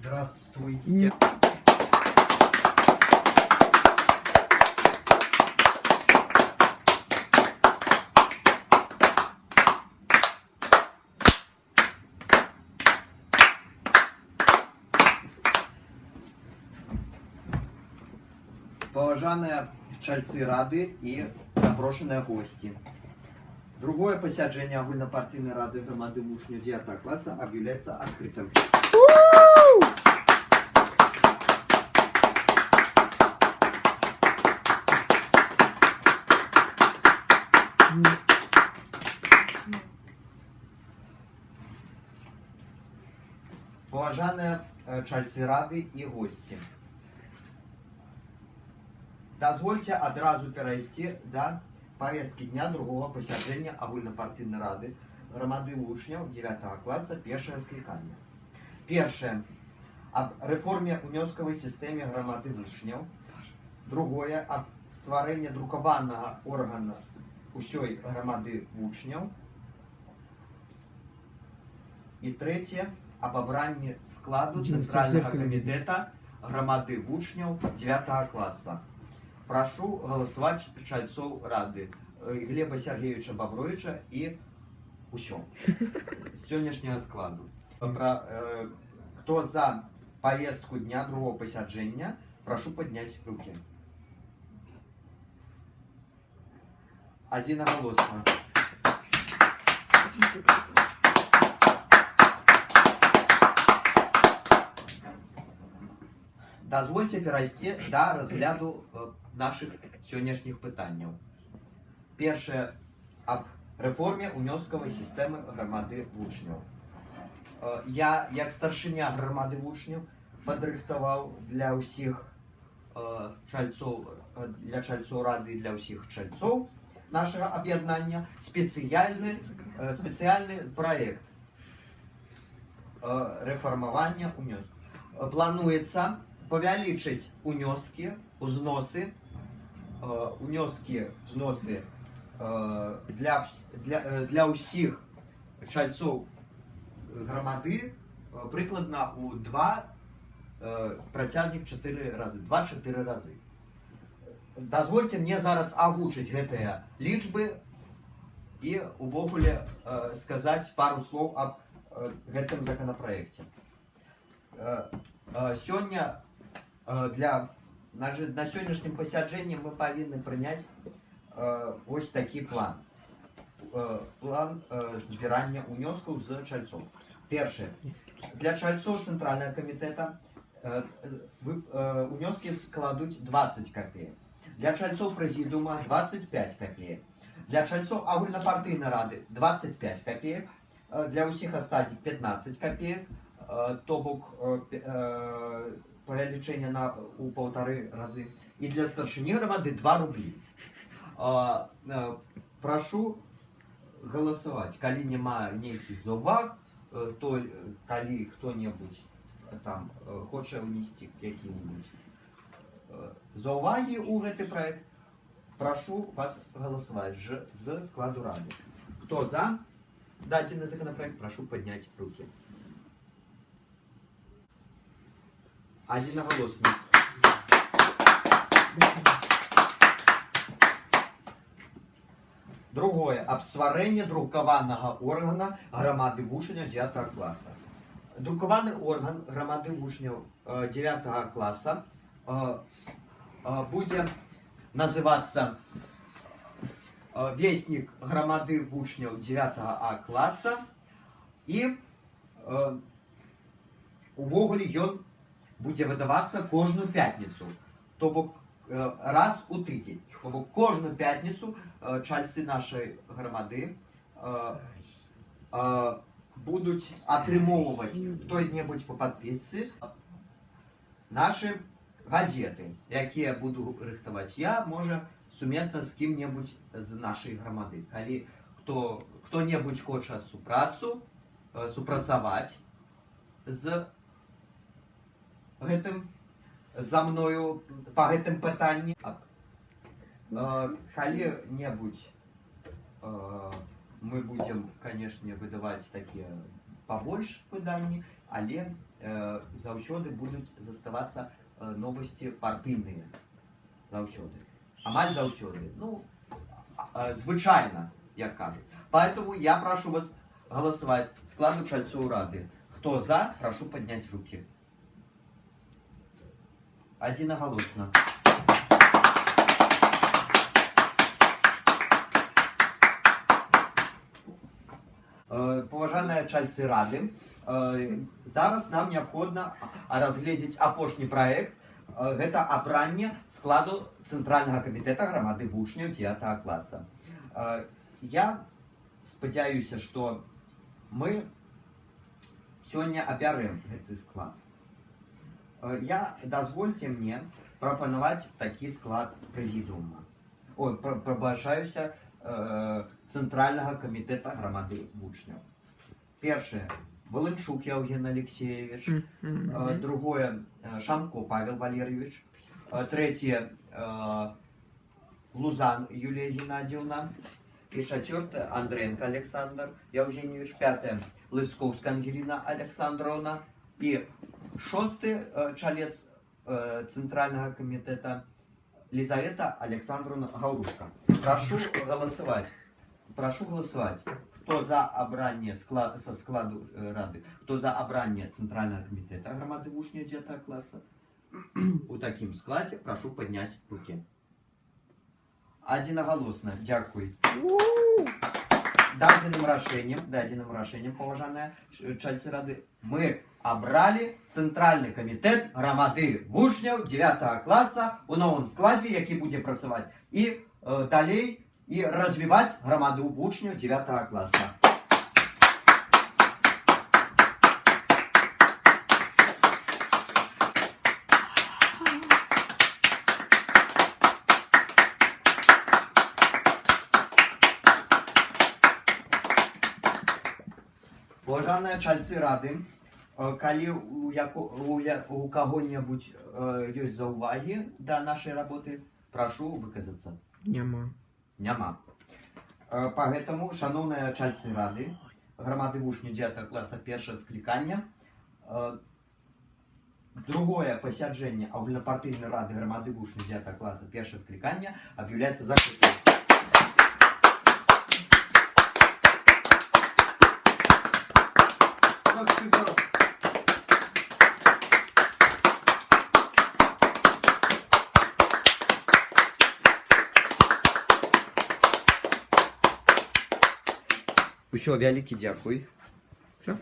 Здравствуйте. Поважаныя чальцы рады і запрошаныя госці. Другое пасяджэнне агульнапартыйнай рады грамады вучняў 9 класа объявляется открытым. Поважаныя чальцы рады і госці. Дазвольце адразу перайсці да повестки дня другого пасяджэння агульнапартыйнай рады грамады вучняў 9 класа першае скліканне. Першае аб рэформе унёскавай сістэме грамады вучняў. Другое аб стварэнне друкаванага органа усёй грамады вучняў. І трэцяе аб абранні складу цэнтральнага камітэта грамады вучняў 9 класа. Прошу голосовать чальцов рады Глеба Сергеевича Бобровича и усё с сегодняшнего складу. Кто за повестку дня другого пасяджэння, прошу поднять руки. Единоголосно. Дозвольте перайсці да разгляду наших сённяшніх пытанняў. Першае аб рэформе унёскавай сістэмы грамады вучняў. Я, як старшыня грамады вучняў, падрыхтаваў для ўсіх чальцоў, для чальцоў рады і для ўсіх чальцоў нашага аб'яднання спецыяльны праект рэфармавання унёску. Плануецца павялічыць унёскі, узносы для ўсіх чальцоў грамады прыкладна ў 2 працягнік 4 разы, 2-4 разы. Дазвольце мне зараз агучыць гэтыя лічбы і увогуле сказаць пару слоў аб гэтым законапраекце. Сёння на сённяшнім пасяджэнні мы павінны прыняць вось такі план. План збірання унёскаў з чальцоў. Першае. Для чальцоў цэнтральнага камітэта унёскі складуць 20 копеек. Для чальцоў прэзідыума 25 копеек. Для чальцоў агульнапартыйнай рады 25 копеек. Для ўсіх астатніх 15 копеек. То бок павялічэнне у 1,5 разы. І для старшыні грамады 2 рублі. Прашу галасаваць. Калі няма нейкіх заўваг, то калі хто-небудзь там хоча ўнесці які-небудзь заўвагі ў гэты праект, прашу вас галасаваць з складу рады. Хто за дадзены законопроект, прошу поднять руки. Единоголосно. Другое. Аб стварэнні друкаванага органа грамады вучняў 9 класа. Друкаваны орган грамады вучняў 9 класа будзе называцца Вестник грамады вучняў 9 класа, і увогуле ён будзе выдавацца кожную пятніцу, то бок раз у тыдзень. То бок кожную пятніцу чальцы нашай грамады будуць атрымоўваць хто-небудзь по падпісцы нашы газеты, якія буду рыхтаваць я, можа, сумесна з кім-небудзь з нашай грамады. Калі хто-небудзь хоча супрацаваць з гэтым за мною па гэтым пытанні, калі-небудзь мы будзем, канешне, выдаваць такія пабольш выданні, але заўсёды будуць заставацца новасці партыйныя. Заўсёды. Амаль заўсёды. Ну, звычайно, як кажуть. Поэтому я прошу вас голосовать складу чальцоў рады. Кто за, прошу поднять руки. Одиноголосно. Поважаныя чальцы рады, зараз нам неабходна разгледзець апошні праект. Гэта абранне складу Цэнтральнага камітэта грамады вучняў 9 класа. Я спадзяюся, што мы сёння абярем гэты склад. Дазвольце мне прапанаваць такі склад прэзідыума. Ой, прабачаюся, Цэнтральнага камітэта грамады вучняў. Першае — Волынчук Евген Алексеевич. Другое — Шамко Павел Валерьевич. Третье — Лузан Юлия Геннадьевна. И четвертое — Андренко Александр Евгеньевич. Пятое — Лысковская Ангелина Александровна. И шостый чалец Центрального комитета Лизавета Александровна Гаурушка. Прошу голосовать. Прошу голосовать. Кто за обрание со складу рады, кто за обрание Центрального комитета громады вучняў 9 класса, у таким складе прошу поднять руки. Одиноголосно. Дякую. Дадзеным рашением, поважаныя чальцы рады, мы обрали Центральный комитет громады вучняў 9 класса у новом складе, які будзе працаваць и далей и развивать громаду вучняў 9 класса. Уважаемые чальцы рады, калі у кого-нибудь есть заўвагі до нашей работы, прошу выказаться. Няма. Поэтому, шановные чальцы рады, громады вучняў 9 класса, першае скликання, другое посяджэнне агульнапартыйнай рады громады вучняў 9 класса, першае скликання, объявляется закрытым. Усё, вялікі дзякуй. Все?